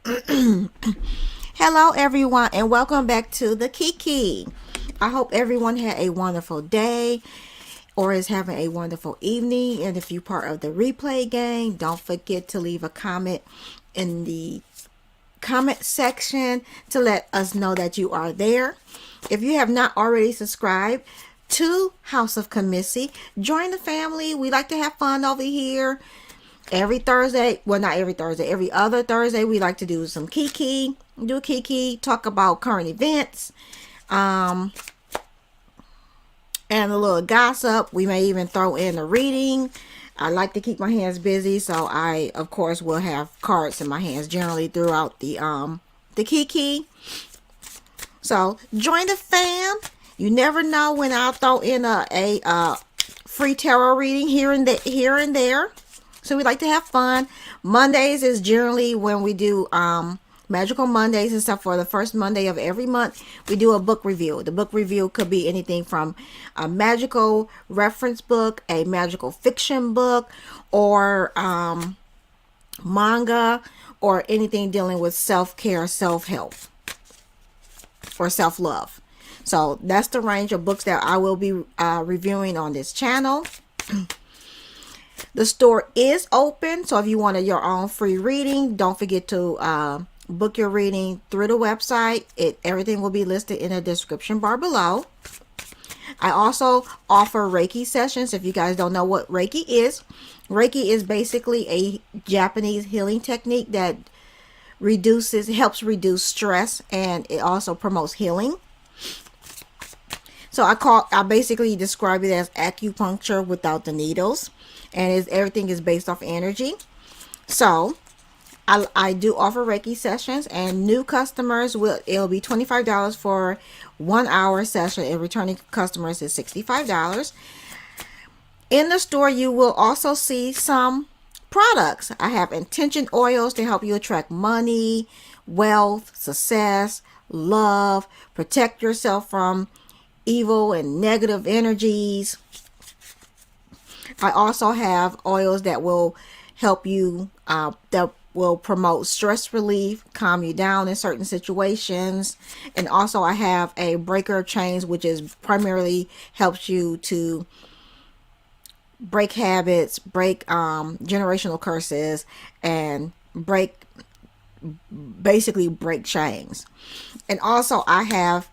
Hello everyone and welcome back to the Kiki. I hope everyone had a wonderful day or is having a wonderful evening. And if you're part of the replay gang, don't forget to leave a comment in the comment section to let us know that you are there. If you have not already subscribed to House of Kemisi, join the family. We like to have fun over here. Every Thursday, well, not every Thursday, every other Thursday, we like to do some Kiki, talk about current events, and a little gossip. We may even throw in a reading. I like to keep my hands busy, so I, of course, will have cards in my hands generally throughout the Kiki. So join the fam. You never know when I'll throw in a free tarot reading here and there. So we like to have fun. Mondays is generally when we do Magical Mondays and stuff. For the first Monday of every month, we do a book review. The book review could be anything from a magical reference book, a magical fiction book, or manga, or anything dealing with self-care, self-help, or self-love. So that's the range of books that I will be reviewing on this channel. The store is open, so if you wanted your own free reading, don't forget to book your reading through the website. Everything will be listed in the description bar below. I also offer Reiki sessions. If you guys don't know what Reiki is basically a Japanese healing technique that helps reduce stress, and it also promotes healing. So I basically describe it as acupuncture without the needles, and everything is based off energy. So I do offer Reiki sessions, and new customers it'll be $25 for 1 hour session, and returning customers is $65. In the store, you will also see some products. I have intention oils to help you attract money, wealth, success, love, protect yourself from evil and negative energies. I also have oils that will help you, that will promote stress relief, calm you down in certain situations. And also I have a breaker of chains, which is primarily helps you to break habits, break generational curses, and basically break chains. And also I have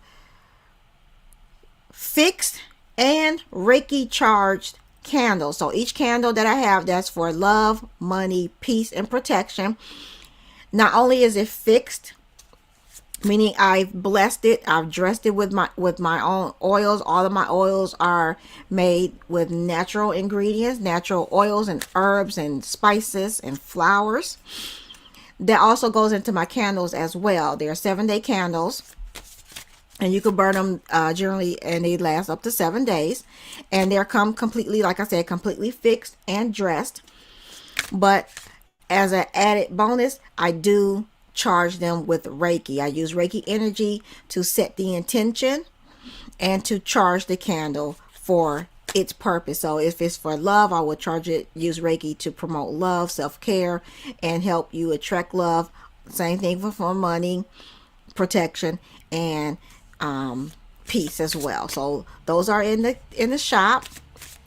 fixed and Reiki charged candles. So each candle that I have, that's for love, money, peace, and protection. Not only is it fixed, meaning I've blessed it, I've dressed it with my own oils. All of my oils are made with natural ingredients, natural oils and herbs and spices and flowers. That also goes into my candles as well. They're 7-day candles, and you can burn them generally, and they last up to 7 days. And they're completely, like I said, completely fixed and dressed. But as an added bonus, I do charge them with Reiki. I use Reiki energy to set the intention and to charge the candle for its purpose. So if it's for love, I will use Reiki to promote love, self-care, and help you attract love. Same thing for money, protection, and peace as well. So those are in the shop.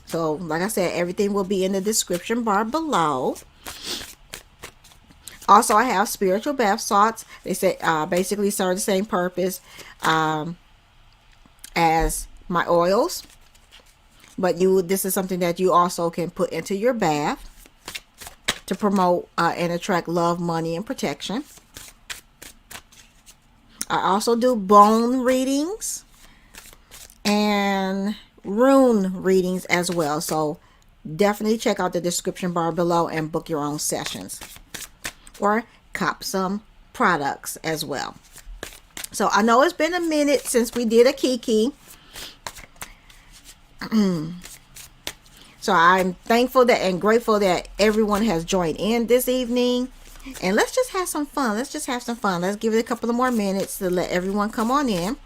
So like I said, everything will be in the description bar below. Also, I have spiritual bath salts. They say basically serve the same purpose as my oils, but this is something that you also can put into your bath to promote and attract love, money, and protection. I also do bone readings and rune readings as well. So definitely check out the description bar below and book your own sessions, or cop some products as well. So I know it's been a minute since we did a Kiki. So I'm thankful that and grateful that everyone has joined in this evening. And let's just have some fun. Let's give it a couple of more minutes to let everyone come on in.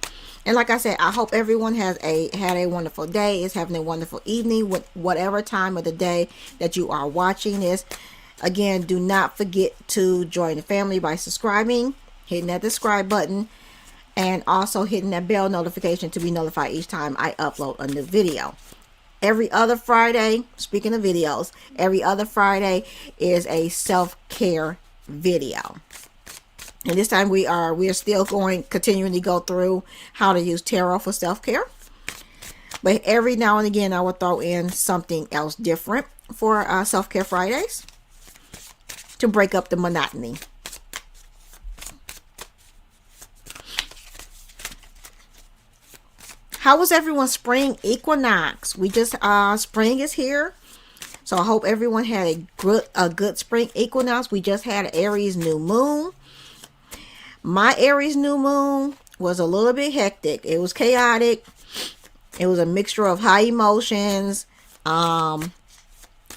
And like I said, I hope everyone had a wonderful day, is having a wonderful evening with whatever time of the day that you are watching this. Again, do not forget to join the family by subscribing, hitting that subscribe button, and also hitting that bell notification to be notified each time I upload a new video. Every other Friday, speaking of videos, every other Friday is a self-care video. And this time we are still continuing to go through how to use tarot for self-care. But every now and again, I will throw in something else different for self-care Fridays to break up the monotony. How was everyone's spring equinox? We just spring is here, so I hope everyone had a good spring equinox. We just had an Aries new moon. My Aries new moon was a little bit hectic. It was chaotic. It was a mixture of high emotions, and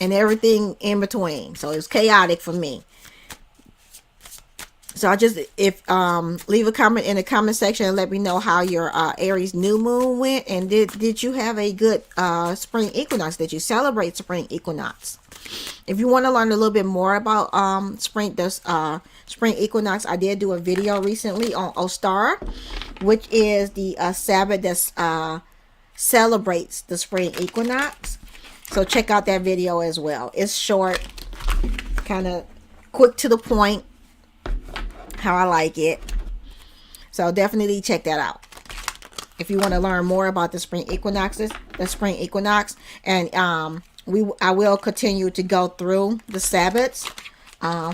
everything in between. So it was chaotic for me. So I just, leave a comment in the comment section and let me know how your Aries new moon went, and did you have a good spring equinox? Did you celebrate spring equinox? If you want to learn a little bit more about spring equinox, I did do a video recently on Ostara, which is the Sabbath that celebrates the spring equinox. So check out that video as well. It's short, kind of quick to the point, how I like it. So definitely check that out if you want to learn more about the spring equinox. And I will continue to go through the Sabbaths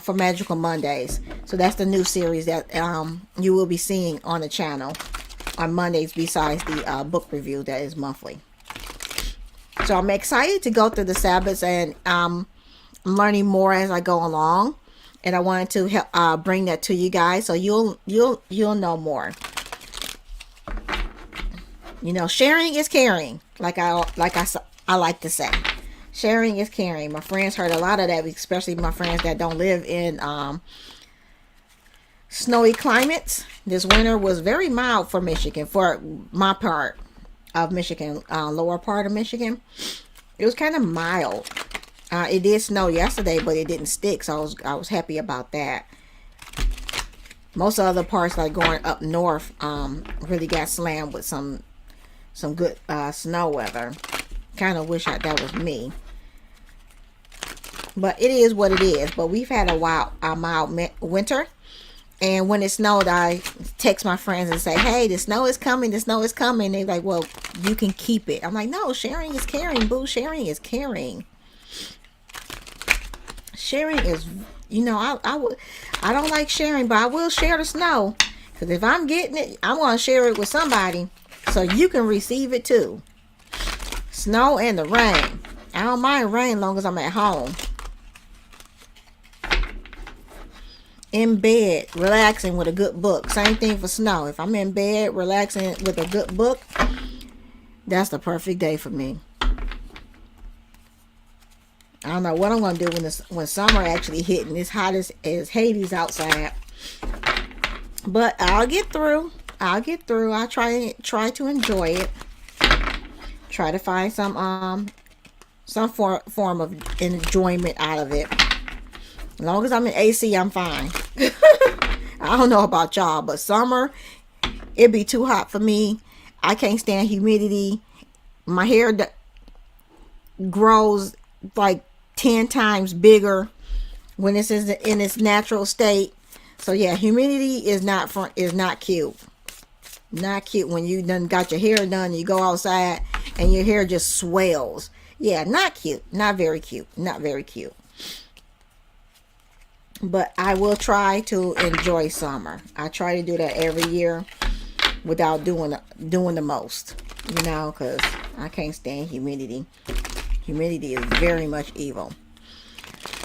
for Magical Mondays. So that's the new series that you will be seeing on the channel on Mondays, besides the book review that is monthly. So I'm excited to go through the Sabbaths, and I'm learning more as I go along. And I wanted to help bring that to you guys, so you'll know more. You know, sharing is caring. Like I like to say, sharing is caring. My friends heard a lot of that, especially my friends that don't live in snowy climates. This winter was very mild for Michigan, for my part of Michigan, lower part of Michigan. It was kind of mild. It did snow yesterday, but it didn't stick, so I was happy about that. Most other parts, like going up north, really got slammed with some good snow weather. Kind of wish that was me, but it is what it is. But we've had a mild winter, and when it snowed, I text my friends and say, "Hey, the snow is coming. The snow is coming." They're like, "Well, you can keep it." I'm like, "No, sharing is caring, boo. Sharing is caring." Sharing is, you know, I don't like sharing, but I will share the snow, because if I'm getting it, I want to share it with somebody so you can receive it too. Snow and the rain. I don't mind rain as long as I'm at home, in bed, relaxing with a good book. Same thing for snow. If I'm in bed relaxing with a good book, that's the perfect day for me. I don't know what I'm going to do when summer actually hit and it's hot as Hades outside. But I'll get through. I'll try to enjoy it. Try to find some form of enjoyment out of it. As long as I'm in AC, I'm fine. I don't know about y'all, but summer, it'd be too hot for me. I can't stand humidity. My hair grows like 10 times bigger when it's in its natural state. So yeah, humidity is not cute. Not cute when you done got your hair done, you go outside and your hair just swells. Yeah, not cute. Not very cute. Not very cute. But I will try to enjoy summer. I try to do that every year without doing the most, you know, because I can't stand humidity. Humidity is very much evil.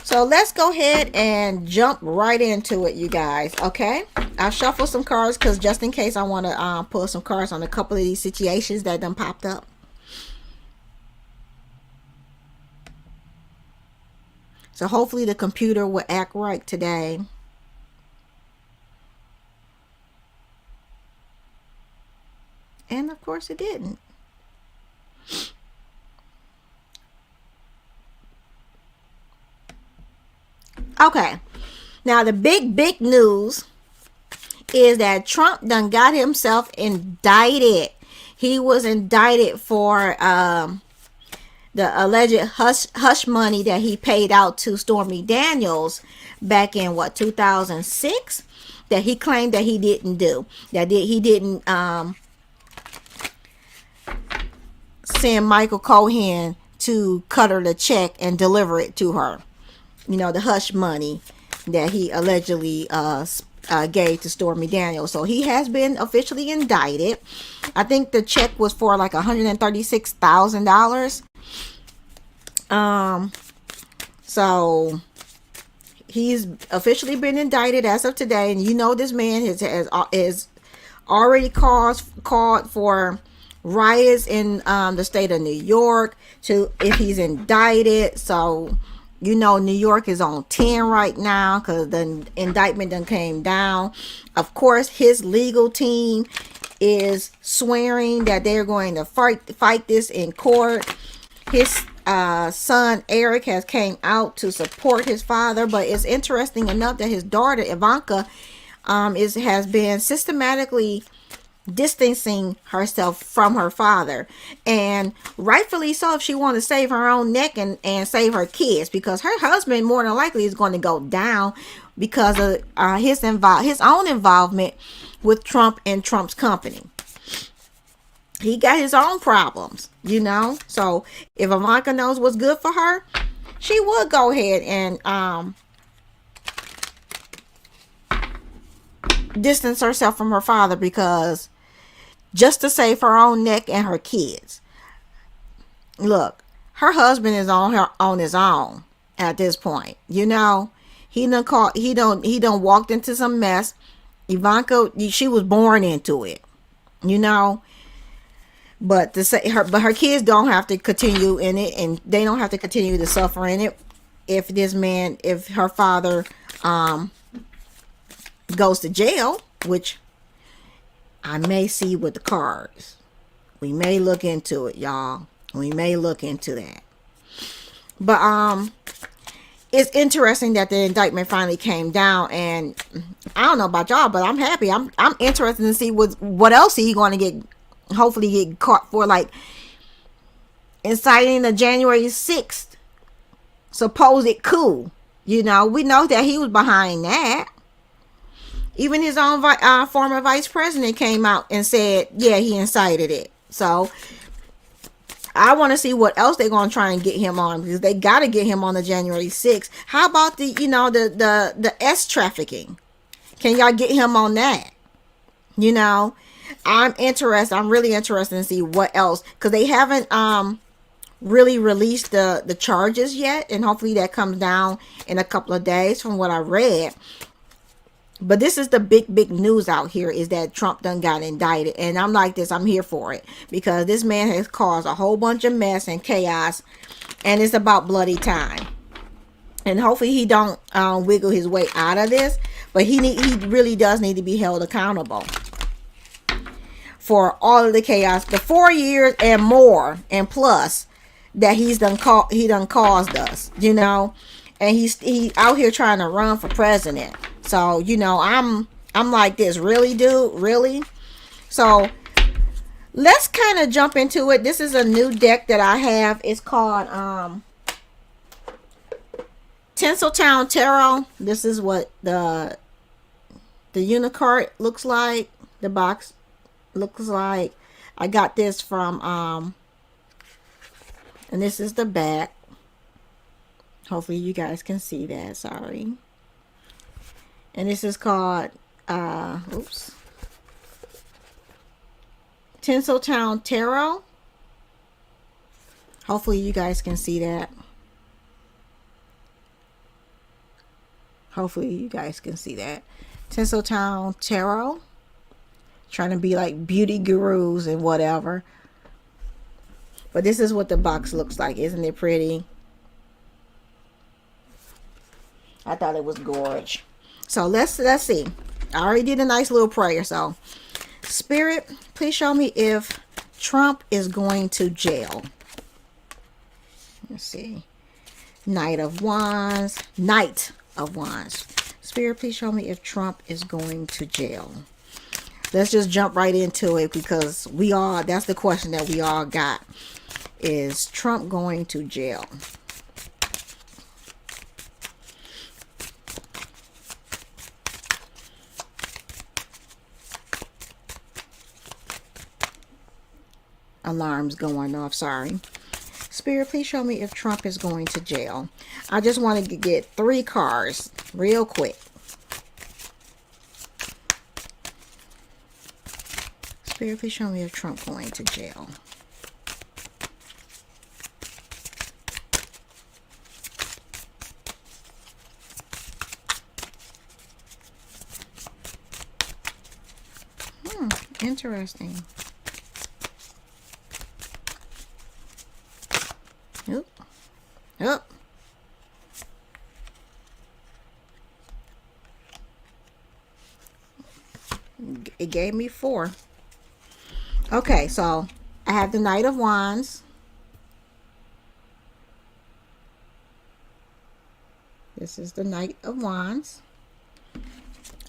So let's go ahead and jump right into it, you guys. Okay, I'll shuffle some cards because just in case I want to pull some cards on a couple of these situations that done popped up. So hopefully the computer will act right today. And of course it didn't. Okay. Now the big news is that Trump done got himself indicted. He was indicted for the alleged hush money that he paid out to Stormy Daniels back in what, 2006, that he claimed that he didn't do. He didn't send Michael Cohen to cut her the check and deliver it to her. You know, the hush money that he allegedly gave to Stormy Daniels. So he has been officially indicted. I think the check was for like $136,000. So he's officially been indicted as of today, and you know this man has already called for riots in the state of New York if he's indicted. So you know New York is on 10 right now because the indictment done came down. Of course, his legal team is swearing that they're going to fight this in court. His son Eric has came out to support his father, but it's interesting enough that his daughter Ivanka has been systematically distancing herself from her father, and rightfully so if she wants to save her own neck and save her kids, because her husband more than likely is going to go down because of his own involvement with Trump and Trump's company. He got his own problems, you know. So if Ivanka knows what's good for her, she would go ahead and distance herself from her father, because just to save her own neck and her kids. Look, her husband is on his own at this point. You know, he done walked into some mess. Ivanka, she was born into it, you know. But her kids don't have to continue in it, and they don't have to continue to suffer in it if her father goes to jail, which I may see with the cards. We may look into it, y'all. We may look into that. But it's interesting that the indictment finally came down, and I don't know about y'all, but I'm happy. I'm interested to see what else he's going to hopefully get caught for, like inciting the January 6th supposed coup. You know, we know that he was behind that. Even his own former vice president came out and said, yeah, he incited it. So I want to see what else they're going to try and get him on, because they got to get him on the January 6th. How about the S trafficking? Can y'all get him on that? You know, I'm really interested to see what else, because they haven't really released the charges yet, and hopefully that comes down in a couple of days from what I read. But this is the big news out here, is that Trump done got indicted. And I'm like this, I'm here for it, because this man has caused a whole bunch of mess and chaos, and it's about bloody time. And hopefully he don't wiggle his way out of this, but he really does need to be held accountable for all of the chaos, the 4 years and more and plus that he done caused us, you know. And he's out here trying to run for president. So, you know, I'm like this, really, dude, really? So let's kind of jump into it. This is a new deck that I have. It's called Tinseltown Tarot. This is what the unicard looks like. The box looks like. I got this from and this is the back. Hopefully you guys can see that. Sorry. And this is called Tinseltown Tarot. Hopefully you guys can see that. Hopefully you guys can see that. Tinseltown Tarot. Trying to be like beauty gurus and whatever. But this is what the box looks like. Isn't it pretty? I thought it was gorgeous. So let's see. I already did a nice little prayer. So Spirit, please show me if Trump is going to jail. Let's see. Knight of Wands. Knight of Wands. Spirit, please show me if Trump is going to jail. Let's just jump right into it, because we all, that's the question that we all got. Is Trump going to jail? Alarms going off, sorry. Spirit, please show me if Trump is going to jail. I just wanted to get 3 cards real quick. Spirit, please show me if Trump going to jail. Interesting. Oop. Oop. It gave me 4. Okay, so I have the Knight of Wands. This is the Knight of Wands.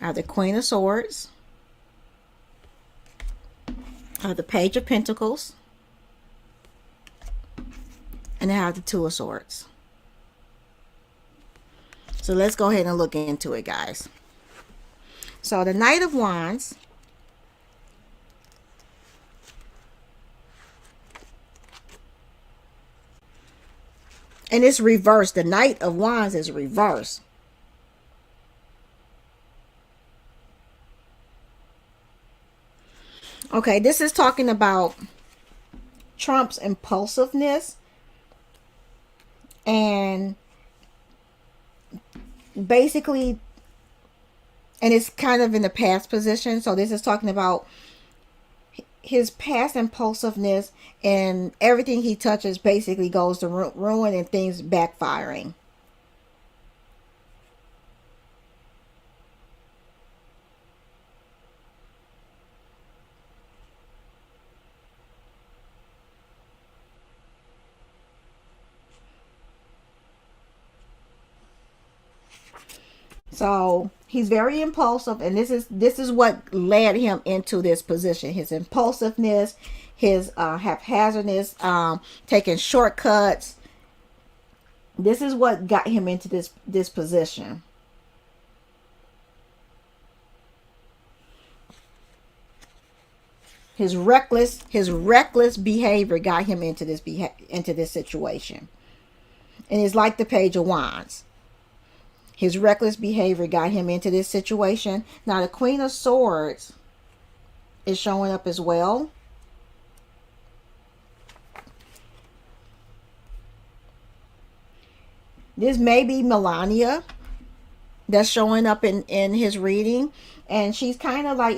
I have the Queen of Swords. I have the Page of Pentacles. And I have the Two of Swords. So let's go ahead and look into it, guys. So the Knight of Wands. And it's reversed. The Knight of Wands is reversed. Okay, this is talking about Trump's impulsiveness. And basically, and it's kind of in the past position. So this is talking about his past impulsiveness, and everything he touches basically goes to ruin and things backfiring. So he's very impulsive, and this is what led him into this position. His impulsiveness, his haphazardness, taking shortcuts. This is what got him into this position. His reckless behavior got him into this situation. And it's like the Page of Wands. His reckless behavior got him into this situation. Now the Queen of Swords is showing up as well. This may be Melania that's showing up in his reading. And she's kind of like,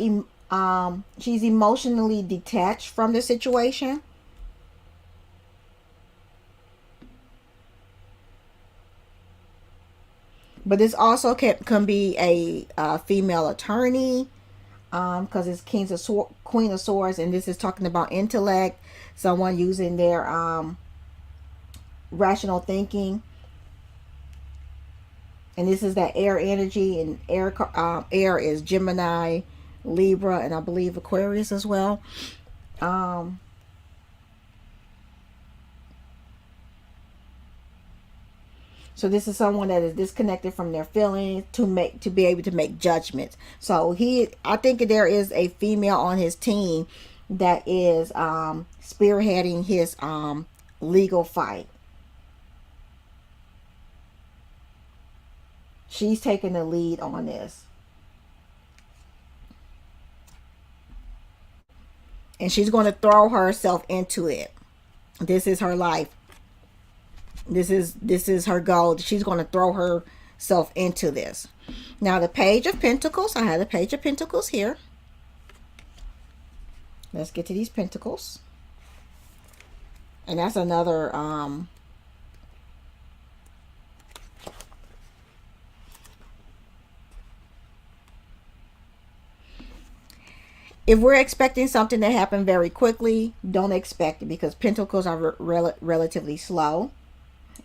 she's emotionally detached from the situation. But this also can be a female attorney, because it's Queen of Swords, and this is talking about intellect, someone using their rational thinking. And this is that air energy, and air is Gemini, Libra, and I believe Aquarius as well. So this is someone that is disconnected from their feelings to be able to make judgments. So I think there is a female on his team that is spearheading his legal fight. She's taking the lead on this. And she's going to throw herself into it. This is her life. This is her goal. She's going to throw herself into this. Now the Page of Pentacles. I have the Page of Pentacles here. Let's get to these pentacles. And that's another if we're expecting something to happen very quickly, don't expect it, because pentacles are relatively slow.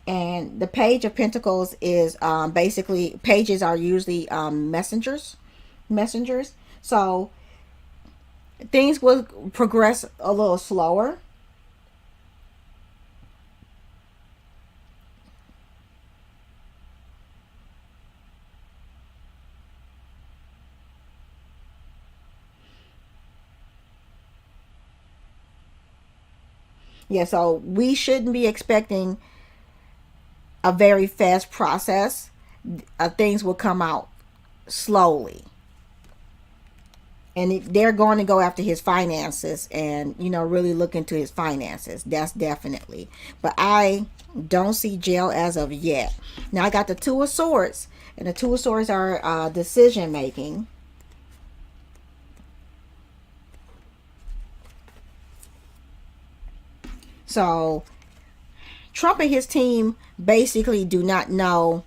And the Page of Pentacles is basically, pages are usually messengers. So things will progress a little slower. Yeah, so we shouldn't be expecting a very fast process. Things will come out slowly. And they're going to go after his finances and, really look into his finances. That's definitely. But I don't see jail as of yet. Now I got the Two of Swords. And the Two of Swords are decision making. So Trump and his team basically do not know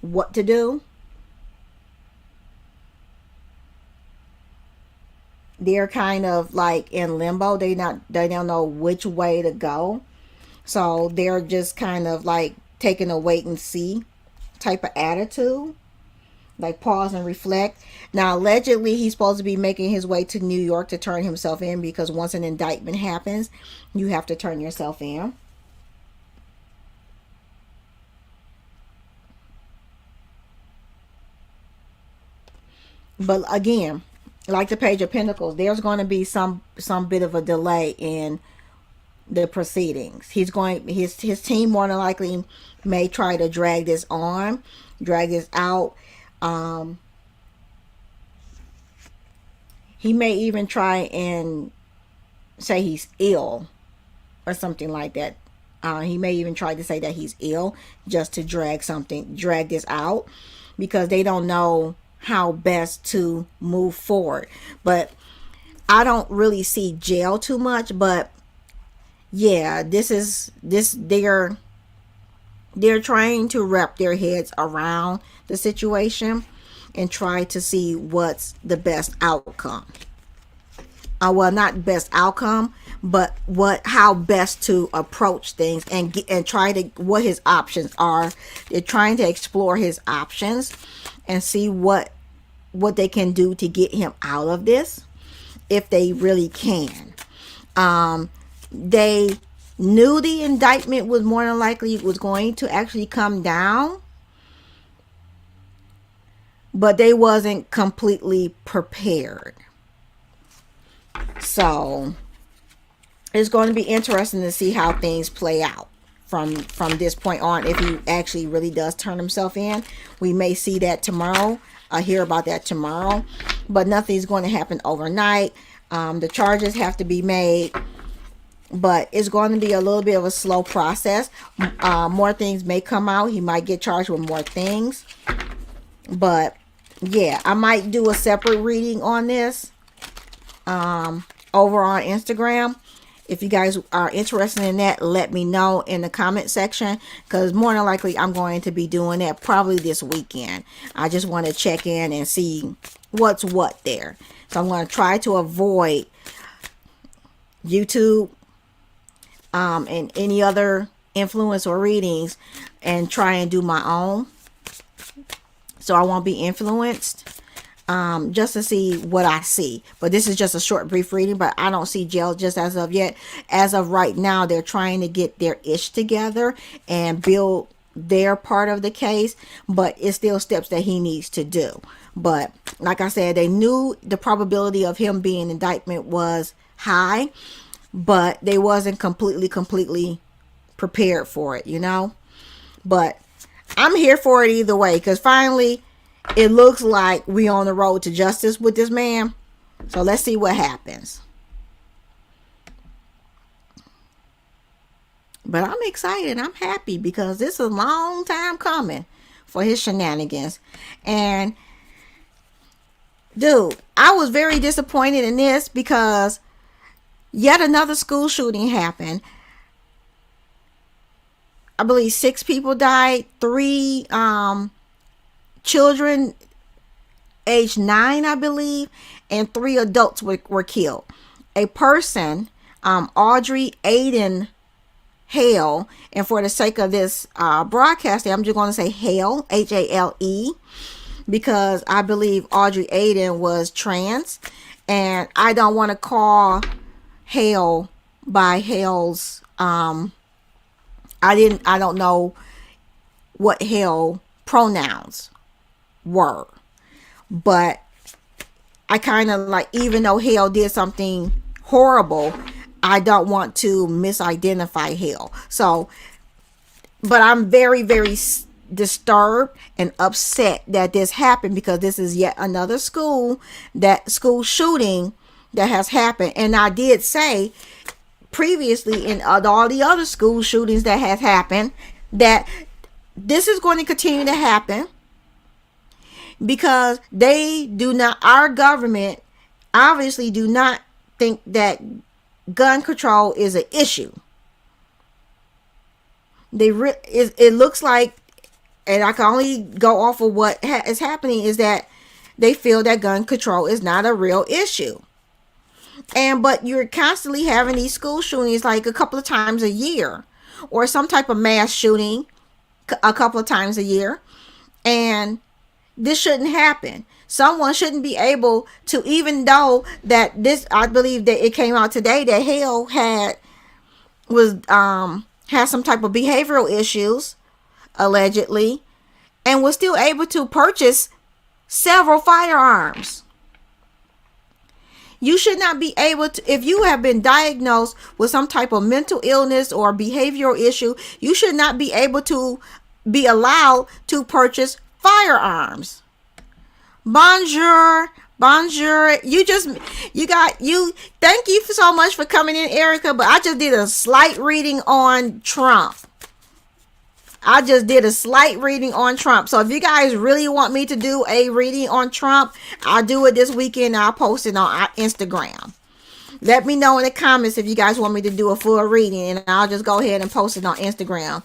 what to do. They're kind of like in limbo. They don't know which way to go. So they're just kind of like taking a wait and see type of attitude. Like pause and reflect. Now allegedly he's supposed to be making his way to New York to turn himself in, because once an indictment happens, you have to turn yourself in. But again, like the Page of Pentacles, there's going to be some bit of a delay in the proceedings. His team more than likely may try to drag this out. He may even try and say he's ill or something like that. He may even try to say that he's ill just to drag this out, because they don't know how best to move forward. But I don't really see jail too much. But yeah, they're trying to wrap their heads around the situation and try to see what's the best outcome. Well, not best outcome, but how best to approach things, and try to what his options are. They're trying to explore his options and see what they can do to get him out of this, if they really can. They knew the indictment was more than likely was going to actually come down, but they wasn't completely prepared. So it's going to be interesting to see how things play out from this point on. If he actually really does turn himself in, we may see that tomorrow. I hear about that tomorrow, but nothing's going to happen overnight. The charges have to be made, but it's going to be a little bit of a slow process. More things may come out. He might get charged with more things, but yeah, I might do a separate reading on this over on Instagram. If you guys are interested in that, let me know in the comment section, because more than likely I'm going to be doing that probably this weekend. I just want to check in and see what's what there. So I'm going to try to avoid YouTube and any other influence or readings, and try and do my own, so I won't be influenced. Just to see what I see. But this is just a short, brief reading, but I don't see jail just as of yet. As of right now, they're trying to get their ish together and build their part of the case, but it's still steps that he needs to do. But like I said, they knew the probability of him being indictment was high, but they wasn't completely prepared for it, But I'm here for it either way, because finally it looks like we on the road to justice with this man. So let's see what happens. But I'm excited. I'm happy, because this is a long time coming for his shenanigans. And dude, I was very disappointed in this, because yet another school shooting happened. I believe 6 people died. 3 children age 9, I believe, and 3 adults were killed. A person, Audrey Aiden Hale. And for the sake of this broadcasting, I'm just going to say Hale, Hale, because I believe Audrey Aiden was trans, and I don't want to call Hale by Hale's I don't know what Hale pronouns were, but I kind of like, even though Hale did something horrible, I don't want to misidentify Hale. So, but I'm very, very disturbed and upset that this happened, because this is yet another school shooting that has happened. And I did say previously in all the other school shootings that have happened that this is going to continue to happen, because our government obviously do not think that gun control is an issue. It looks like, and I can only go off of what is happening, is that they feel that gun control is not a real issue. But you're constantly having these school shootings like a couple of times a year, or some type of mass shooting a couple of times a year. And this shouldn't happen. Someone shouldn't be able to, even though that this, I believe that it came out today that Hale had some type of behavioral issues, allegedly, and was still able to purchase several firearms. You should not be able to, if you have been diagnosed with some type of mental illness or behavioral issue, you should not be able to be allowed to purchase firearms. Bonjour. Thank you so much for coming in, Erica, but I just did a slight reading on Trump. So if you guys really want me to do a reading on Trump, I'll do it this weekend. I'll post it on Instagram. Let me know in the comments if you guys want me to do a full reading, and I'll just go ahead and post it on Instagram.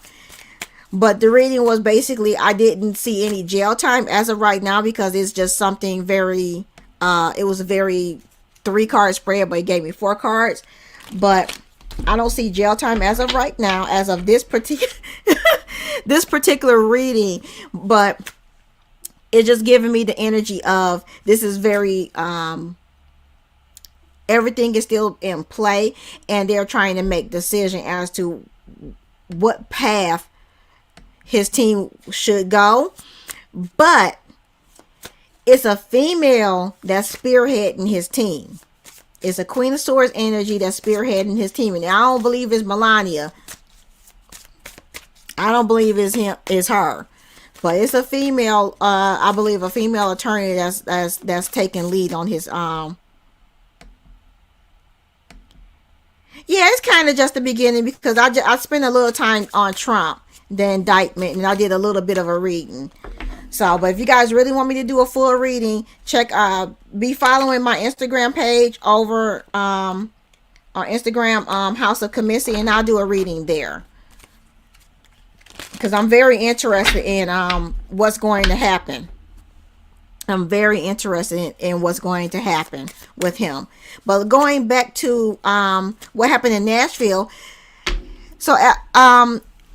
But the reading was basically, I didn't see any jail time as of right now, because it's just something very, it was a very 3-card spread, but it gave me 4 cards. But I don't see jail time as of right now, as of this particular reading. But it's just giving me the energy of, this is very, everything is still in play, and they're trying to make decision as to what path his team should go. But it's a female that's spearheading his team. It's a Queen of Swords energy that's spearheading his team. And I don't believe it's Melania. I don't believe it's her. But it's a female, I believe a female attorney that's taking lead on his yeah, it's kind of just the beginning, because I spent a little time on Trump, the indictment, and I did a little bit of a reading. So, but if you guys really want me to do a full reading, be following my Instagram page over on Instagram, House of Kemisi, and I'll do a reading there, because I'm very interested in what's going to happen. I'm very interested in what's going to happen with him. But going back to what happened in Nashville, so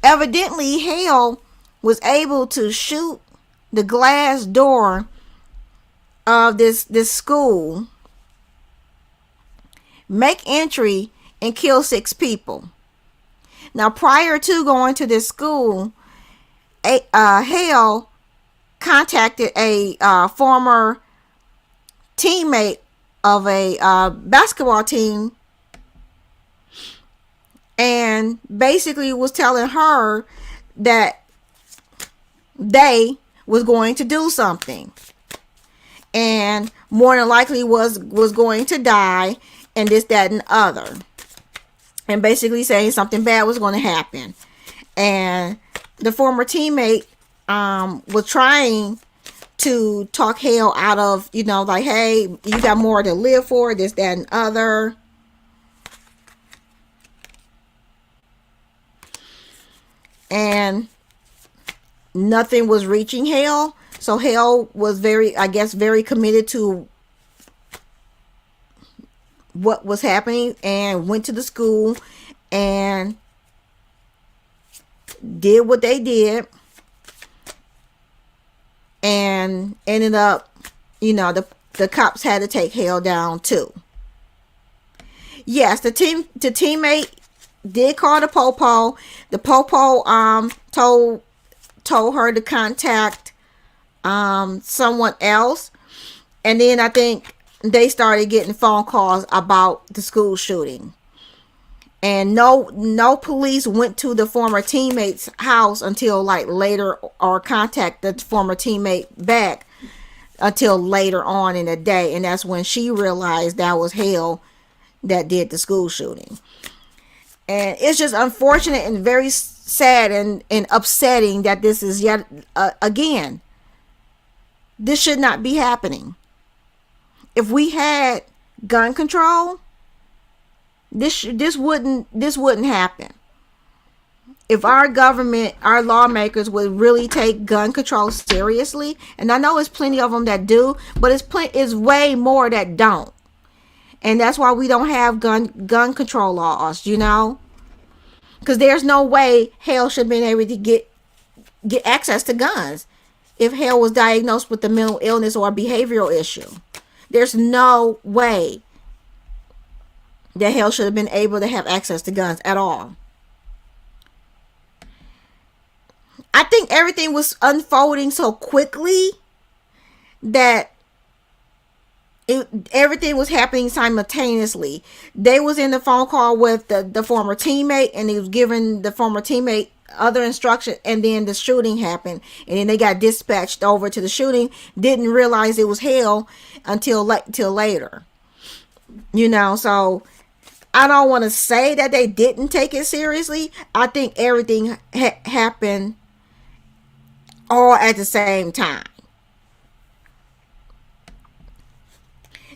evidently Hale was able to shoot the glass door of this school, make entry, and kill 6 people. Now, prior to going to this school, Hale contacted a former teammate of a basketball team, and basically was telling her that they was going to do something, and more than likely was going to die, and this, that, and other, and basically saying something bad was going to happen. And the former teammate was trying to talk Hale out of, like, hey, you got more to live for, this, that, and other. And nothing was reaching Hale. So Hale was very committed to what was happening, and went to the school and did what they did and ended up, you know, the cops had to take Hale down too. Yes, the teammate did call the popo. The popo told her to contact someone else, and then I think they started getting phone calls about the school shooting. And no police went to the former teammate's house until like later, or contact the former teammate back until later on in the day. And that's when she realized that was Hale that did the school shooting. And it's just unfortunate and very sad and upsetting that this is yet again. This should not be happening. If we had gun control, this wouldn't happen. If our government, our lawmakers would really take gun control seriously, and I know it's plenty of them that do, but it's way more that don't. And that's why we don't have gun control laws, you know? Because there's no way Hale should have been able to get access to guns if Hale was diagnosed with a mental illness or a behavioral issue. There's no way that Hale should have been able to have access to guns at all. I think everything was unfolding so quickly that everything was happening simultaneously. They was in the phone call with the former teammate, and he was giving the former teammate other instruction, and then the shooting happened, and then they got dispatched over to the shooting. Didn't realize it was Hale until later, you know. So I don't want to say that they didn't take it seriously. I think everything happened all at the same time.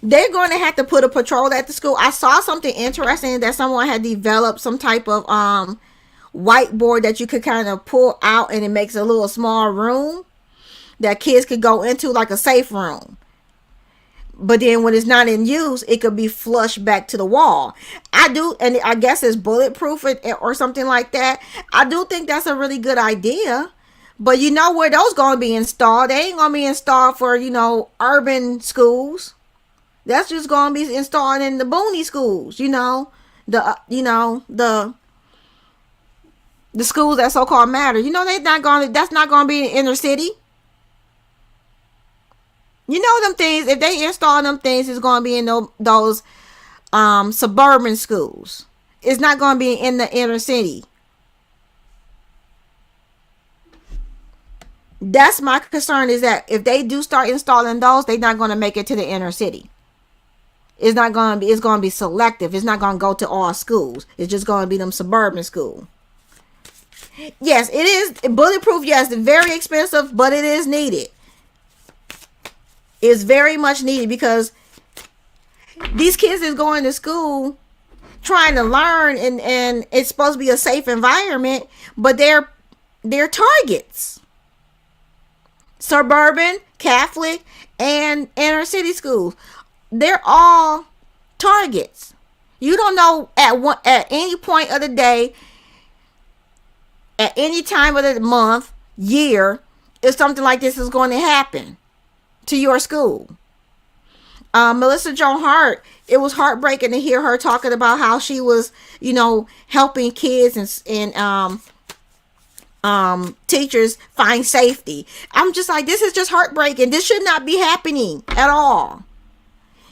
They're going to have to put a patrol at the school. I saw something interesting that someone had developed some type of whiteboard that you could kind of pull out, and it makes a little small room that kids could go into, like a safe room. But then when it's not in use, it could be flushed back to the wall. And I guess it's bulletproof or something like that. I do think that's a really good idea. But you know where those going to be installed? They ain't going to be installed for, you know, urban schools. That's just going to be installed in the boony schools, you know. The schools that so-called matter. You know, that's not going to be in inner city. You know, them things, if they install them things, it's going to be in those suburban schools. It's not going to be in the inner city. That's my concern, is that if they do start installing those, they're not going to make it to the inner city. It's going to be selective. It's not going to go to all schools. It's just going to be them suburban schools. Yes, it is bulletproof. Yes, it's very expensive, but it is needed. It's very much needed, because these kids is going to school trying to learn, and it's supposed to be a safe environment, but they're targets. Suburban, Catholic, and inner city schools, they're all targets. You don't know at any point of the day, at any time of the month, year, if something like this is going to happen to your school. Melissa Joan Hart, it was heartbreaking to hear her talking about how she was, you know, helping kids and teachers find safety. I'm just like, this is just heartbreaking. This should not be happening at all.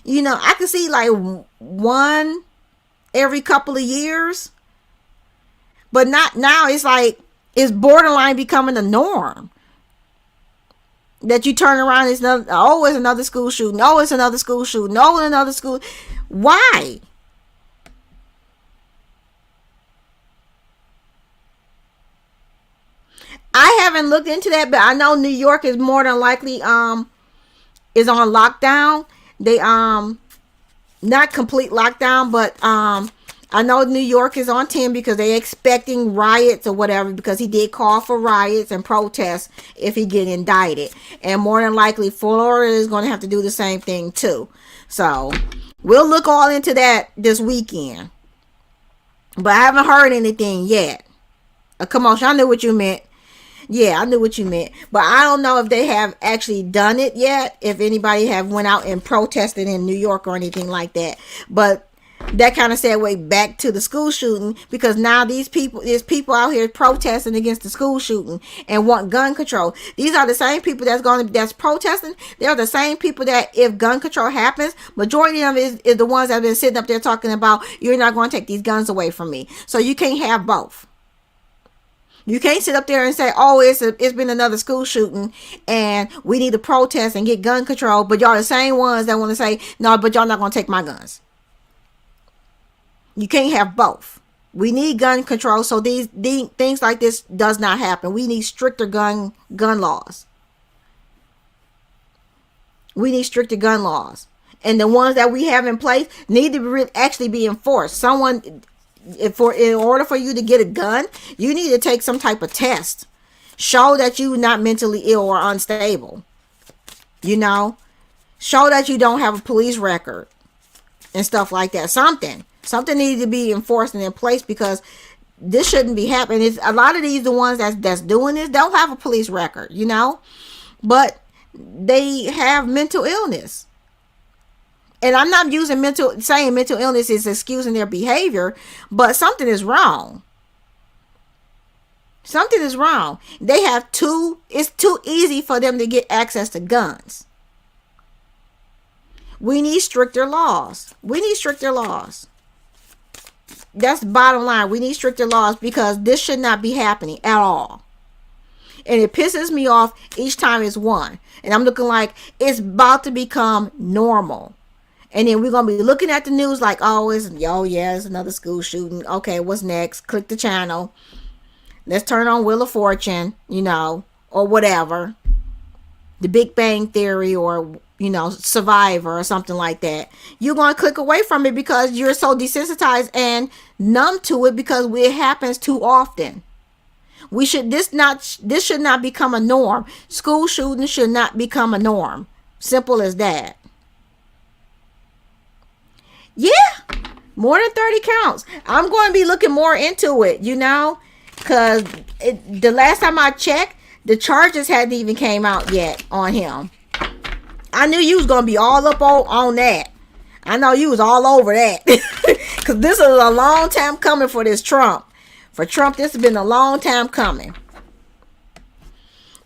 You know, I can see like one every couple of years, but not now. It's like, it's borderline becoming the norm. That you turn around, it's another school shooting. Oh, it's another school shooting. Oh, another school. Why? I haven't looked into that, but I know New York is more than likely is on lockdown. They not complete lockdown, but I know New York is on 10 because they're expecting riots or whatever, because he did call for riots and protests if he get indicted. And more than likely, Florida is going to have to do the same thing too. So we'll look all into that this weekend. But I haven't heard anything yet. A commotion. I knew what you meant. Yeah, I knew what you meant. But I don't know if they have actually done it yet. If anybody have went out and protested in New York or anything like that. But that kind of segued back to the school shooting, because now there's people out here protesting against the school shooting and want gun control. These are the same people that's protesting. They're the same people that, if gun control happens, majority of them is the ones that have been sitting up there talking about, you're not going to take these guns away from me. So you can't have both. You can't sit up there and say, oh, it's been another school shooting and we need to protest and get gun control, but y'all the same ones that want to say, no, but y'all not going to take my guns. You can't have both. We need gun control so these things like this does not happen. We need stricter gun laws. We need stricter gun laws. And the ones that we have in place need to actually be enforced. In order for you to get a gun, you need to take some type of test. Show that you're not mentally ill or unstable. You know? Show that you don't have a police record and stuff like that. Something needs to be enforced and in place, because this shouldn't be happening. It's a lot of the ones that's doing this don't have a police record, you know, but they have mental illness. And I'm not saying mental illness is excusing their behavior, but something is wrong. Something is wrong. It's too easy for them to get access to guns. We need stricter laws. That's the bottom line. We need stricter laws, because this should not be happening at all. And it pisses me off each time it's one. And I'm looking like it's about to become normal. And then we're going to be looking at the news like, oh, it's another school shooting. Okay, what's next? Click the channel. Let's turn on Wheel of Fortune, you know, or whatever. The Big Bang Theory, or, you know, Survivor or something like that. You're going to click away from it because you're so desensitized and numb to it, because it happens too often. This should not become a norm. School shooting should not become a norm. Simple as that. Yeah, more than 30 counts. I'm going to be looking more into it, you know, because the last time I checked, the charges hadn't even came out yet on him. I knew you was going to be all up on that. I know you was all over that. Because this is a long time coming for this Trump. For Trump, this has been a long time coming.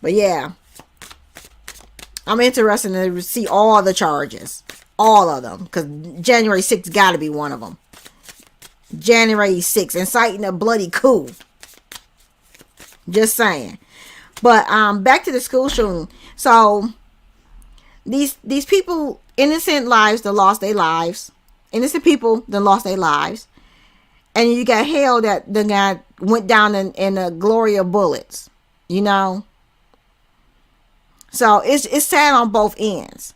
But yeah, I'm interested to see all the charges. All of them. Because January 6th got to be one of them. January 6th. Inciting a bloody coup. Just saying. But back to the school shooting. So these people, innocent lives, that lost their lives. Innocent people that lost their lives. And you got hell that the guy went down in a glory of bullets. You know. So it's sad on both ends.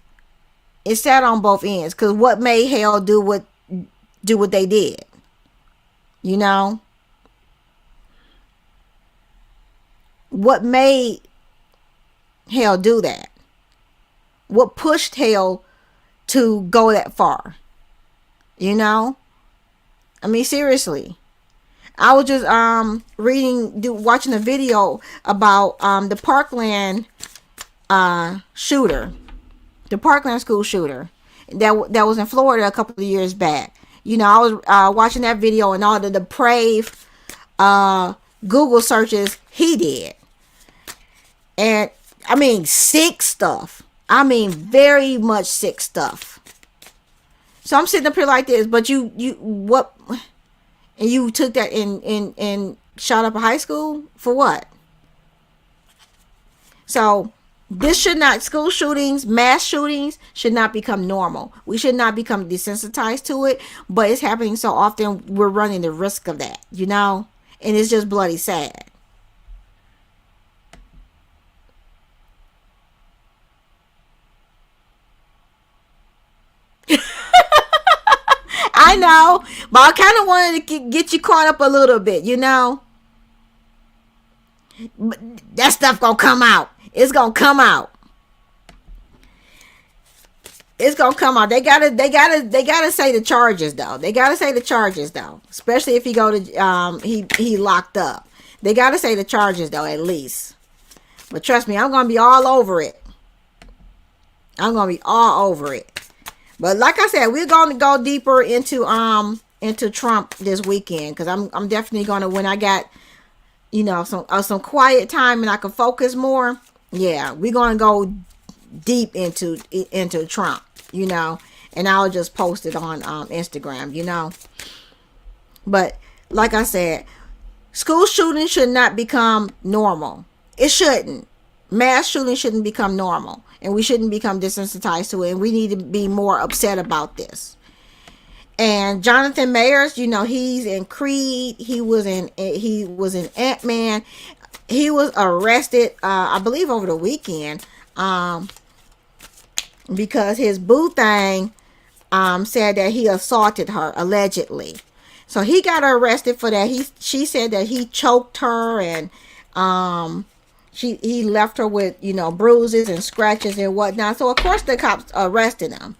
It's sad on both ends, because what made hell do what they did? You know? What made hell do that? What pushed hell to go that far? You know? I mean, seriously. I was just watching a video about the Parkland shooter. The Parkland school shooter that was in Florida a couple of years back. You know, I was watching that video and all the depraved Google searches he did. And I mean, sick stuff. I mean, very much sick stuff. So I'm sitting up here like this, but what? And you took that and shot up a high school for what? So school shootings, mass shootings should not become normal. We should not become desensitized to it, but it's happening so often, we're running the risk of that, you know? And it's just bloody sad. I know, but I kind of wanted to get you caught up a little bit, you know? But that stuff gonna come out. It's gonna come out. It's gonna come out. They gotta say the charges though. They gotta say the charges though. Especially if he go to he locked up. They got to say the charges, though, at least. But trust me, I'm going to be all over it. I'm going to be all over it. But like I said, we're going to go deeper into Trump this weekend, because I'm definitely going to, when I got, you know, some quiet time and I can focus more. Yeah, we're going to go deep into Trump, you know, and I'll just post it on Instagram, you know. But like I said, school shootings should not become normal. It shouldn't. Mass shooting shouldn't become normal, and we shouldn't become desensitized to it, and we need to be more upset about this. And Jonathan Mayers, you know, he's in Creed. He was in Ant-Man. He was arrested, I believe, over the weekend, because his boo thing said that he assaulted her, allegedly. So he got arrested for that. She said that he choked her, and he left her with, you know, bruises and scratches and whatnot. So of course the cops arrested him.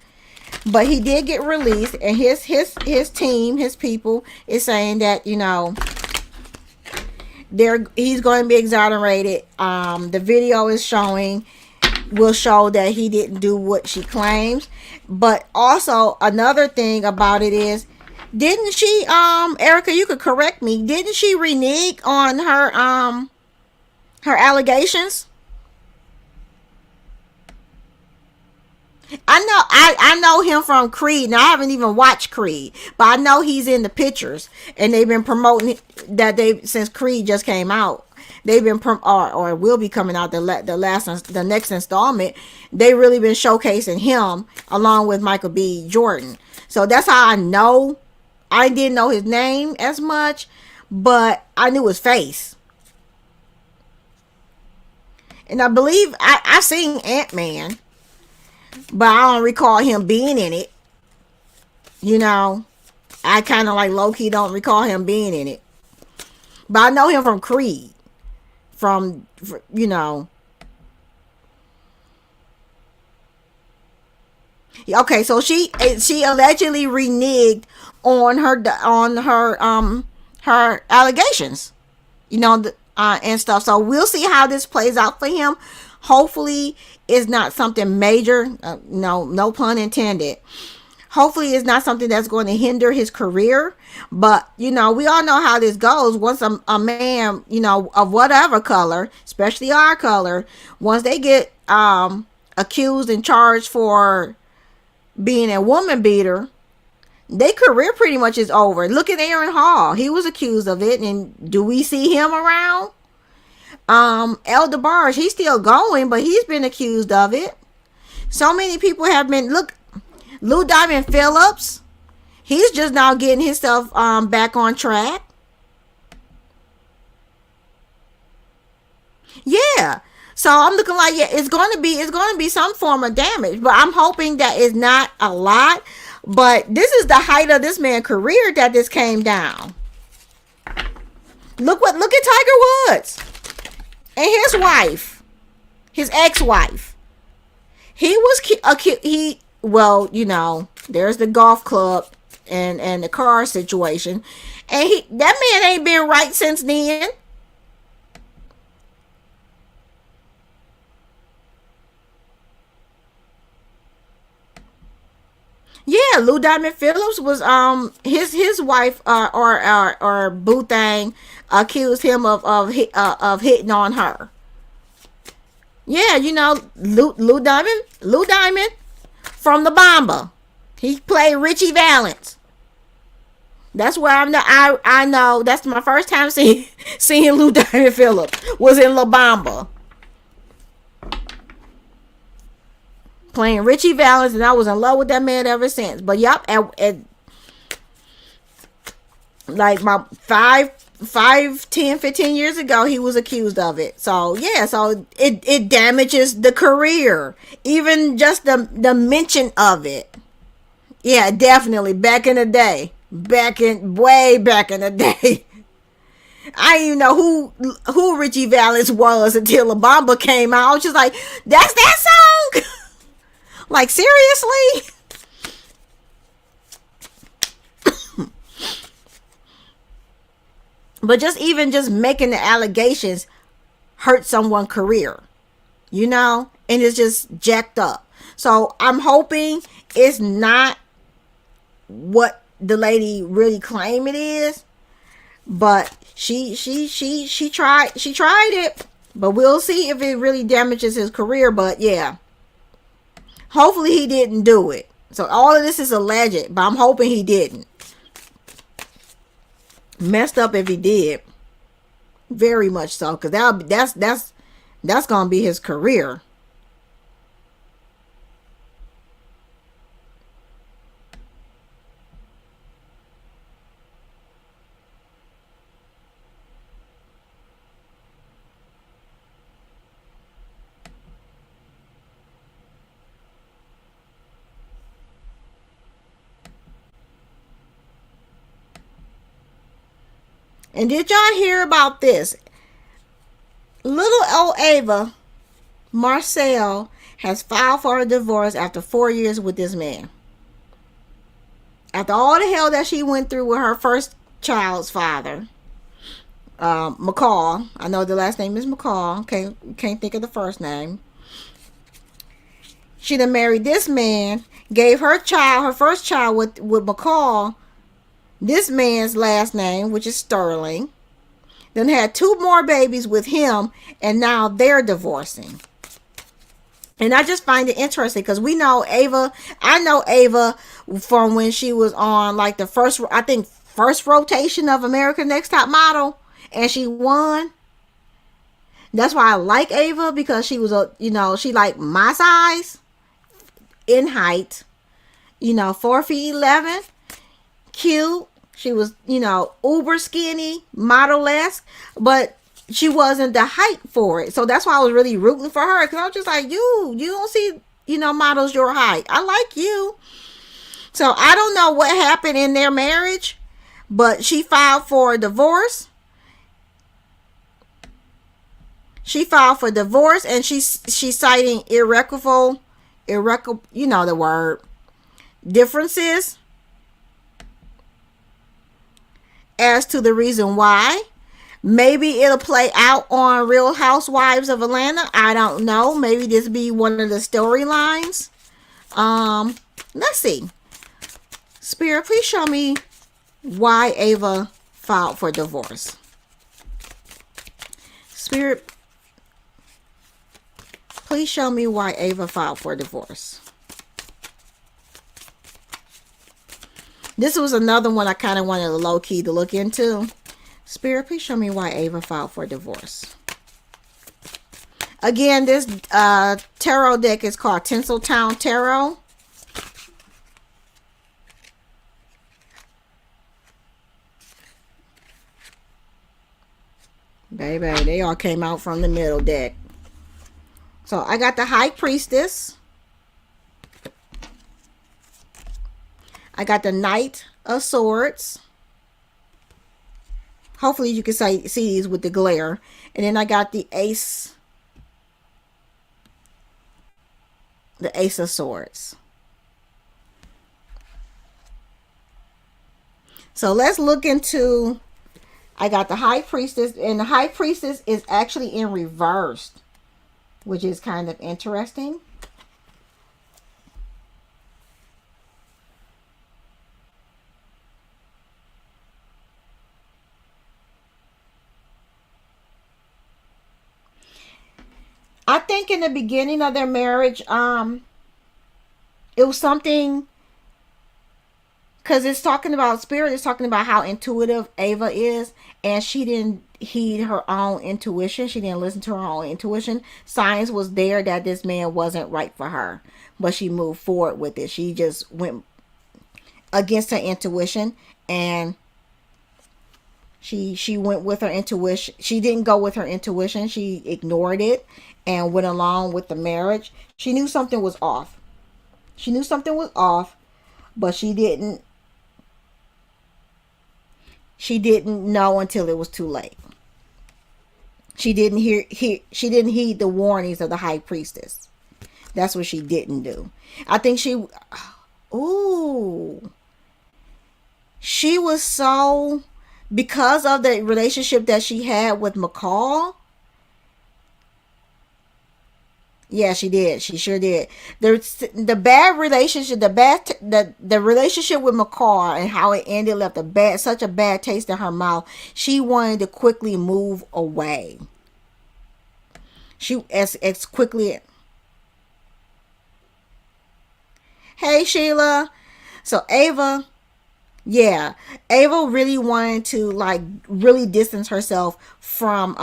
But he did get released, and his team, his people, is saying that, you know, he's going to be exonerated. The video will show that he didn't do what she claims. But also another thing about it is, didn't she, Erica, you could correct me, didn't she renege on her allegations? I know him from Creed. Now I haven't even watched Creed, but I know he's in the pictures, and they've been promoting that since Creed just came out. They've been or will be coming out the next installment. They really been showcasing him along with Michael B. Jordan. So that's how I know. I didn't know his name as much, but I knew his face. And I believe I've seen Ant-Man, but I don't recall him being in it. You know, I kind of like low-key don't recall him being in it. But I know him from Creed. You know. Okay, so she allegedly reneged on her allegations. You know, and stuff. So we'll see how this plays out for him. Hopefully it's not something major. No pun intended. Hopefully it's not something that's going to hinder his career. But, you know, we all know how this goes. Once a man, you know, of whatever color, especially our color, once they get accused and charged for being a woman beater, their career pretty much is over. Look at Aaron Hall. He was accused of it. And do we see him around? El DeBarge, he's still going, but he's been accused of it. So many people have been. Look, Lou Diamond Phillips, he's just now getting himself back on track. Yeah. So I'm looking like, yeah, it's going to be some form of damage, but I'm hoping that it's not a lot. But this is the height of this man's career that this came down. Look at Tiger Woods and his wife, his ex-wife. He was well, you know, there's the golf club and the car situation, and that man ain't been right since then. Yeah, Lou Diamond Phillips was his wife or boo thing accused him of hitting on her. Yeah, you know, Lou Diamond from the Bomber. He played Richie Valens. That's where I know that's my first time seeing Lou Diamond Phillips was in La Bamba. Playing Richie Valens, and I was in love with that man ever since. But yep, at like my 10, 15 years ago, he was accused of it. So yeah, so it damages the career, even just the mention of it. Yeah, definitely back in the day, way back in the day. I didn't even know who Richie Valens was until La Bamba came out. I was just like, that's that song. Like, seriously? But just making the allegations hurt someone's career, you know, and it's just jacked up. So I'm hoping it's not what the lady really claim it is, but she tried it, but we'll see if it really damages his career. But yeah, hopefully he didn't do it. So all of this is alleged, but I'm hoping he didn't. Messed up if he did, very much so, because that's gonna be his career. And did y'all hear about this? Little old Ava Marcille has filed for a divorce after 4 years with this man. After all the hell that she went through with her first child's father, McCall. I know the last name is McCall. Can't think of the first name. She done married this man, gave her first child with McCall, this man's last name, which is Sterling. Then had 2 more babies with him, and now they're divorcing. And I just find it interesting because we know Ava. I know Ava from when she was on like the first rotation of America's Next Top Model, and she won. That's why I like Ava, because she was she like my size in height, 4'11", cute. She was, uber skinny, model-esque, but she wasn't the height for it. So that's why I was really rooting for her, because I was just like, you don't see, models your height. I like you. So I don't know what happened in their marriage, but she filed for a divorce. And she's citing irreconcilable, the word, differences as to the reason why. Maybe it'll play out on Real Housewives of Atlanta. I don't know. Maybe this be one of the storylines. Let's see. Spirit, please show me why Ava filed for divorce. Spirit, please show me why Ava filed for divorce. This was another one I kind of wanted low-key to look into. Spirit, please show me why Ava filed for divorce. Again, this tarot deck is called Tinseltown Tarot. Baby, they all came out from the middle deck. So I got the High Priestess. I got the Knight of Swords. Hopefully you can see these with the glare. And then I got the Ace. The Ace of Swords. So let's look into... I got the High Priestess. And the High Priestess is actually in reverse, which is kind of interesting. I think in the beginning of their marriage, it was something, because it's talking about, Spirit is talking about how intuitive Ava is, and she didn't heed her own intuition. She didn't listen to her own intuition. Signs was there that this man wasn't right for her, but she moved forward with it. She just went against her intuition, and she went with her intuition. She didn't go with her intuition. She ignored it and went along with the marriage. She knew something was off. She knew something was off, but she didn't know until it was too late. She didn't heed the warnings of the High Priestess. That's what she didn't do. I think she was so because of the relationship that she had with McCall. Yeah, she did. She sure did. The bad relationship, the relationship with McCall and how it ended left such a bad taste in her mouth. She wanted to quickly move away. She as quickly. Hey Sheila. So Ava, yeah, Ava really wanted to like really distance herself from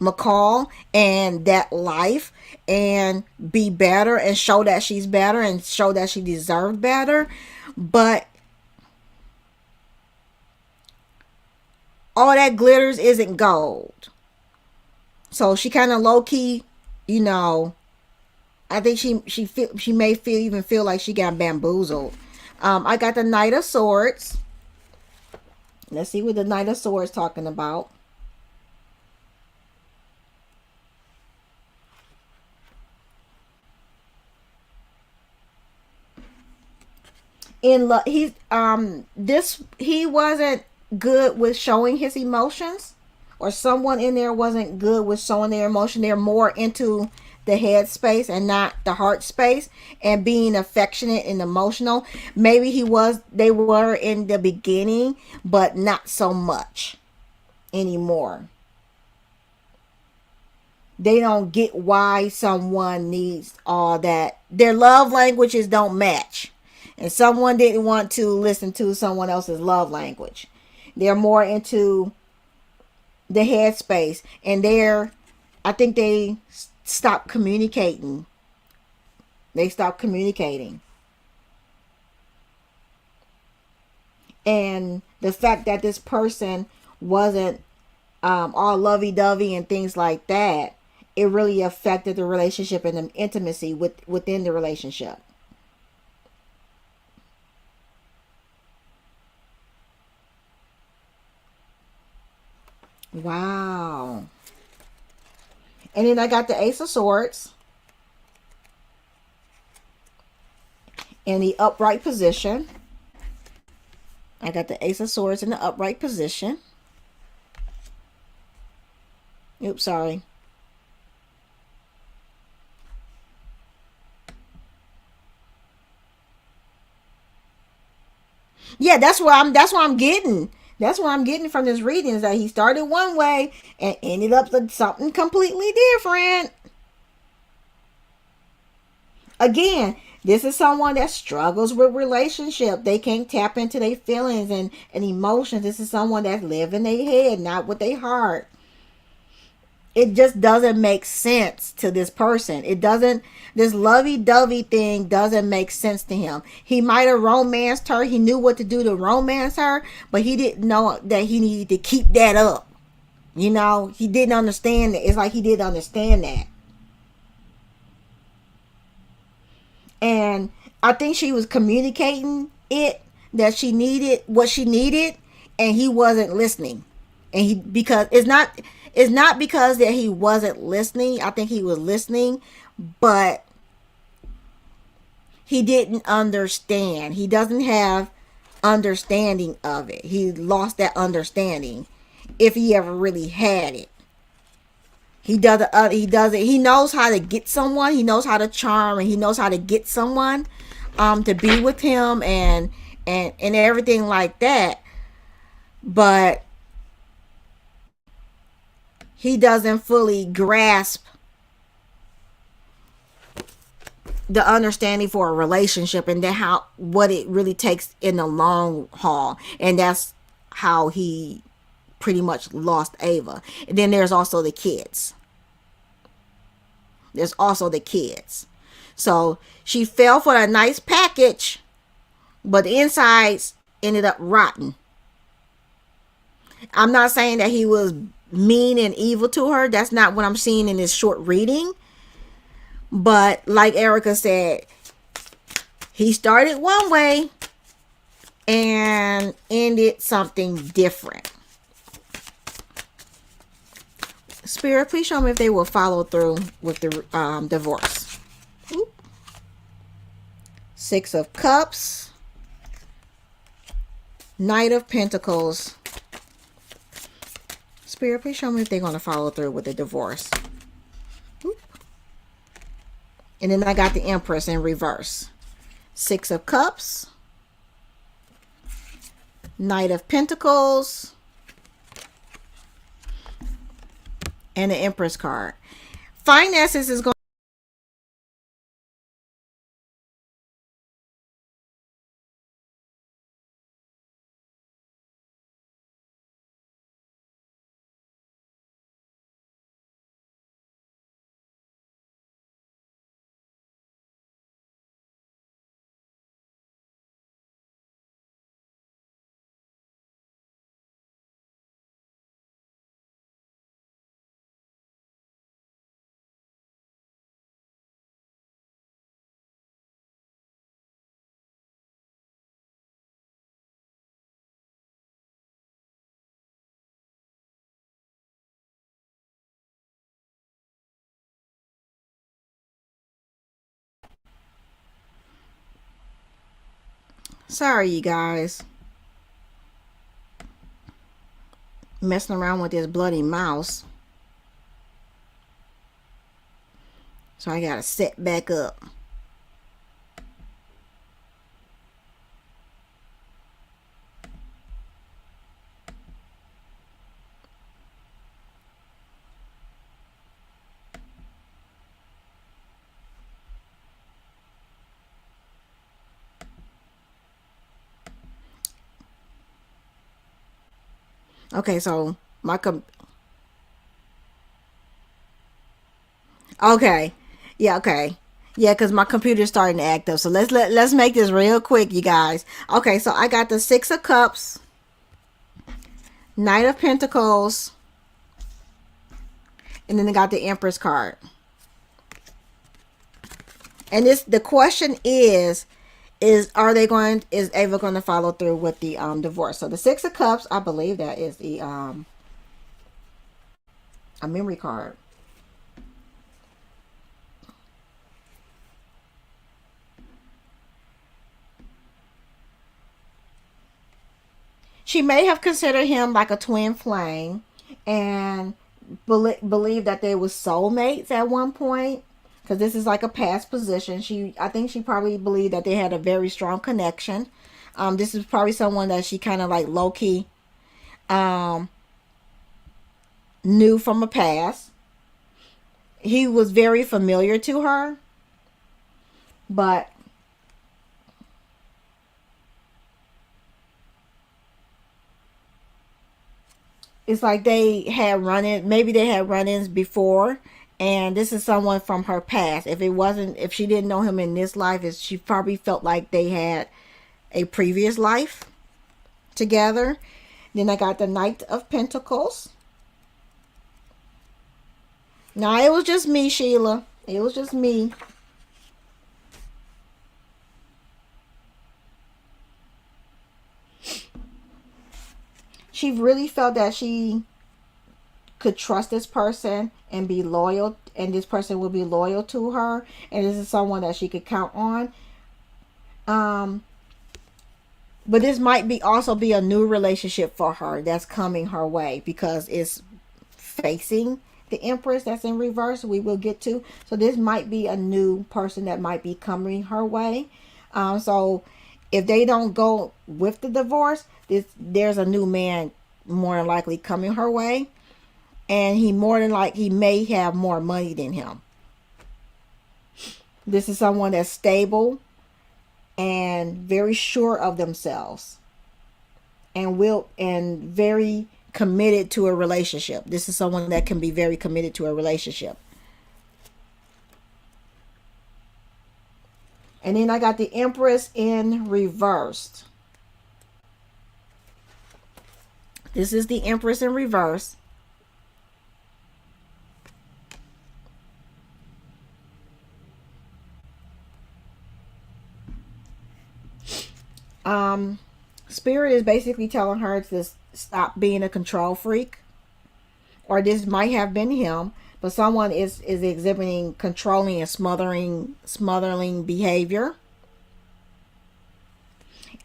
McCall and that life, and be better and show that she's better and show that she deserved better. But all that glitters isn't gold. So she kind of low key, you know, I think she may feel like she got bamboozled. I got the Knight of Swords. Let's see what the Knight of Swords talking about. In love, he wasn't good with showing his emotions, or someone in there wasn't good with showing their emotion. They're more into the head space and not the heart space, and being affectionate and emotional. Maybe they were in the beginning, but not so much anymore. They don't get why someone needs all that. Their love languages don't match, and someone didn't want to listen to someone else's love language. They're more into the headspace, and I think they stopped communicating. They stopped communicating. And the fact that this person wasn't all lovey-dovey and things like that, it really affected the relationship and the intimacy within the relationship. Wow. And then I got the Ace of Swords in the upright position. I got the Ace of Swords in the upright position. Oops, sorry. Yeah, that's what I'm getting. That's what I'm getting from this reading, is that he started one way and ended up with something completely different. Again, this is someone that struggles with relationship. They can't tap into their feelings and emotions. This is someone that's living their head, not with their heart. It just doesn't make sense to this person. This lovey-dovey thing doesn't make sense to him. He might have romanced her. He knew what to do to romance her, but he didn't know that he needed to keep that up. You know, he didn't understand it. It's like he didn't understand that. And I think she was communicating that she needed what she needed, and he wasn't listening. And because it's not because that he wasn't listening. I think he was listening, but he didn't understand. He doesn't have understanding of it. He lost that understanding, if he ever really had it. He doesn't. He knows how to get someone. He knows how to charm, and he knows how to get someone to be with him and everything like that. But he doesn't fully grasp the understanding for a relationship, and then what it really takes in the long haul. And that's how he pretty much lost Ava. And then there's also the kids. So she fell for a nice package, but the insides ended up rotten. I'm not saying that he was mean and evil to her. That's not what I'm seeing in this short reading. But like Erica said, he started one way and ended something different. Spirit, please show me if they will follow through with the divorce. Oop. Six of Cups, Knight of Pentacles, Spirit, please show me if they're going to follow through with the divorce. Oop. And then I got the Empress in reverse. Six of Cups. Knight of Pentacles. And the Empress card. Finances is going. Sorry, you guys. Messing around with this bloody mouse. So I gotta set back up. Okay, so my okay. Yeah, okay. Yeah, because my computer's starting to act up. So let's make this real quick, you guys. Okay, so I got the Six of Cups, Knight of Pentacles, and then I got the Empress card. And the question is are they going, is Ava going to follow through with the divorce? So the Six of Cups, I believe that is the a memory card. She may have considered him like a twin flame and believe that they were soulmates at one point, because this is like a past position. I think she probably believed that they had a very strong connection. This is probably someone that she kind of like low-key knew from a past. He was very familiar to her, but it's like they had maybe they had run-ins before, and this is someone from her past. If she didn't know him in this life, she probably felt like they had a previous life together. Then I got the Knight of Pentacles. Now, it was just me, Sheila. It was just me. She really felt that she could trust this person and be loyal, and this person will be loyal to her, and this is someone that she could count on. But this might also be a new relationship for her that's coming her way, because it's facing the Empress that's in reverse. We will get to. So this might be a new person that might be coming her way. So if they don't go with the divorce, there's a new man more than likely coming her way, and he may have more money than him. This is someone that's stable and very sure of themselves, and very committed to a relationship. This is someone that can be very committed to a relationship. And then I got the Empress in reversed. This is the Empress in reverse. Spirit is basically telling her to stop being a control freak, or this might have been him, but someone is exhibiting controlling and smothering behavior,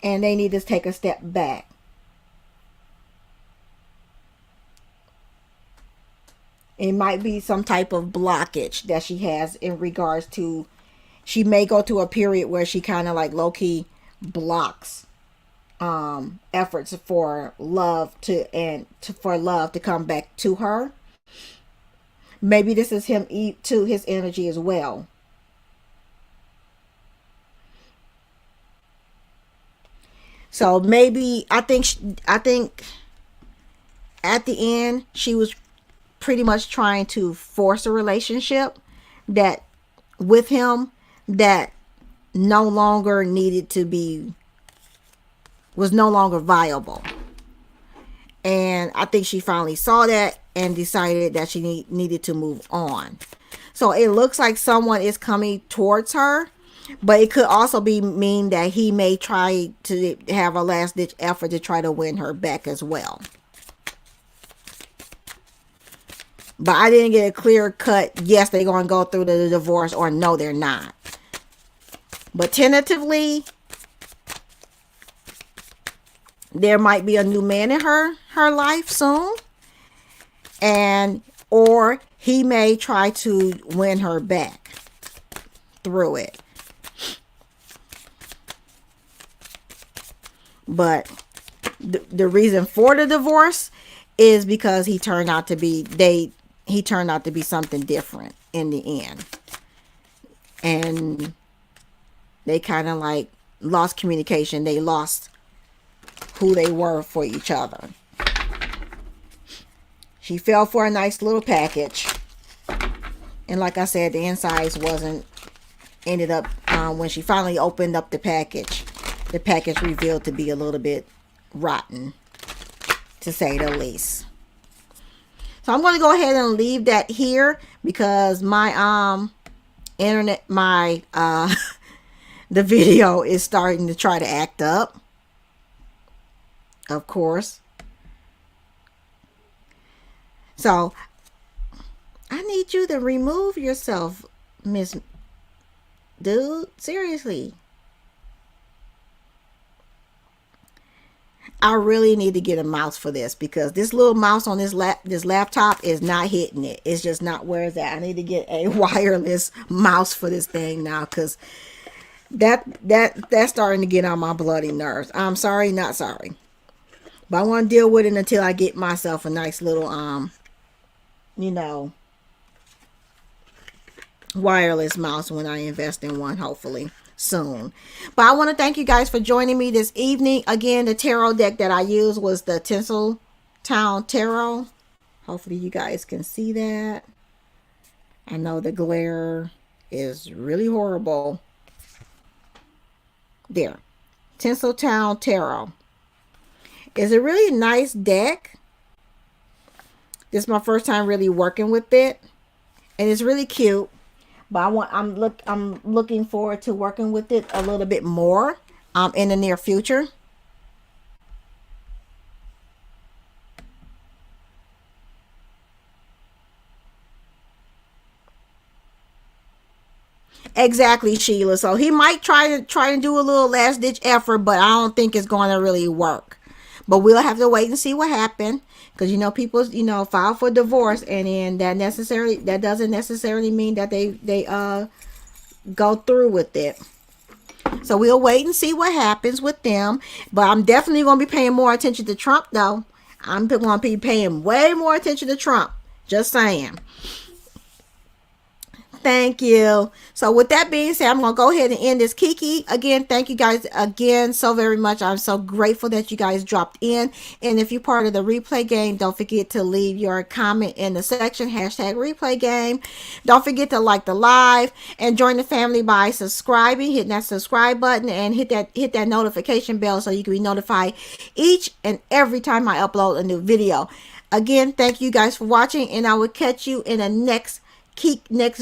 and they need to take a step back. It might be some type of blockage that she has in regards to, she may go to a period where she kind of like low-key blocks efforts for love for love to come back to her. Maybe this is him too, his energy as well. So maybe I think at the end she was pretty much trying to force a relationship that with him that no longer needed to be, was no longer viable. And I think she finally saw that and decided that she needed to move on. So it looks like someone is coming towards her, but it could also mean that he may try to have a last ditch effort to try to win her back as well. But I didn't get a clear cut, yes, they're going to go through the divorce, or no, they're not. But tentatively, there might be a new man in her life soon. Or he may try to win her back through it. But the reason for the divorce is because he turned out to be something different in the end. And they kind of like lost communication. They lost who they were for each other. She fell for a nice little package. And like I said, the insides ended up, when she finally opened up the package revealed to be a little bit rotten, to say the least. So I'm going to go ahead and leave that here because my internet, the video is starting to try to act up. Of course. So I need you to remove yourself, Miss Dude. Seriously. I really need to get a mouse for this because this little mouse on this laptop is not hitting it. It's just not where it's at. I need to get a wireless mouse for this thing now because that's starting to get on my bloody nerves. I'm sorry, not sorry. But I want to deal with it until I get myself a nice little wireless mouse when I invest in one, hopefully soon. But I want to thank you guys for joining me this evening. Again, the tarot deck that I used was the Tinseltown Tarot. Hopefully you guys can see that. I know the glare is really horrible. There. Tinseltown Tarot. It's a really nice deck. This is my first time really working with it. And it's really cute. But I'm looking forward to working with it a little bit more in the near future. Exactly, Sheila. So he might try to do a little last ditch effort, but I don't think it's going to really work. But we'll have to wait and see what happens. Because, people, file for divorce. And then that doesn't necessarily mean that they go through with it. So we'll wait and see what happens with them. But I'm definitely going to be paying more attention to Trump, though. I'm going to be paying way more attention to Trump. Just saying. Thank you. So with that being said, I'm going to go ahead and end this Kiki. Again, thank you guys again so very much. I'm so grateful that you guys dropped in. And if you're part of the replay game, don't forget to leave your comment in the section, #replay game. Don't forget to like the live and join the family by subscribing, hitting that subscribe button and hit that notification bell so you can be notified each and every time I upload a new video. Again, thank you guys for watching, and I will catch you in the next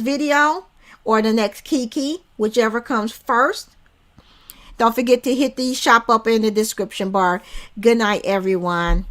video or the next Kiki, whichever comes first. Don't forget to hit the shop up in the description bar. Good night, everyone.